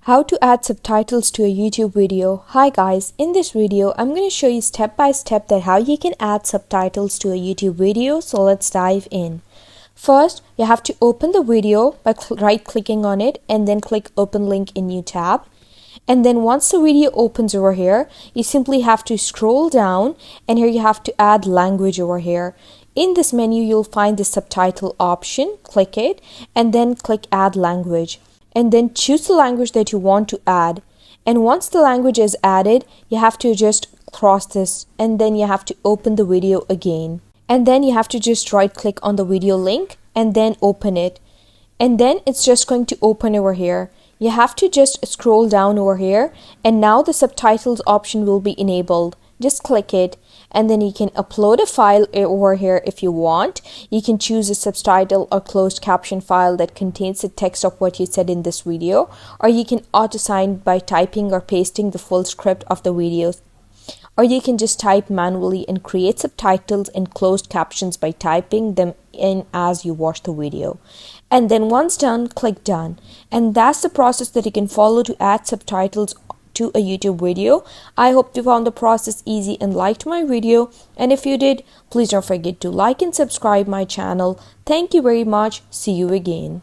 How to add subtitles to a YouTube video. Hi guys, in this video I'm going to show you step by step that how you can add subtitles to a YouTube video. So let's dive in. First, you have to open the video by right clicking on it and then click open link in new tab. And then once the video opens over here, you simply have to scroll down and here you have to add language over here. In this menu, you'll find the subtitle option, click it and then click add language. And then choose the language that you want to add. And once the language is added, you have to just cross this and then you have to open the video again. And then you have to just right click on the video link and then open it. And then it's just going to open over here. You have to just scroll down over here and now the subtitles option will be enabled. Just click it and then you can upload a file over here if you want. You can choose a subtitle or closed caption file that contains the text of what you said in this video, or you can auto-sign by typing or pasting the full script of the videos. Or you can just type manually and create subtitles and closed captions by typing them in as you watch the video. And then once done, click done. And that's the process that you can follow to add subtitles to a YouTube video. I hope you found the process easy and liked my video. And if you did, please don't forget to like and subscribe my channel. Thank you very much. See you again.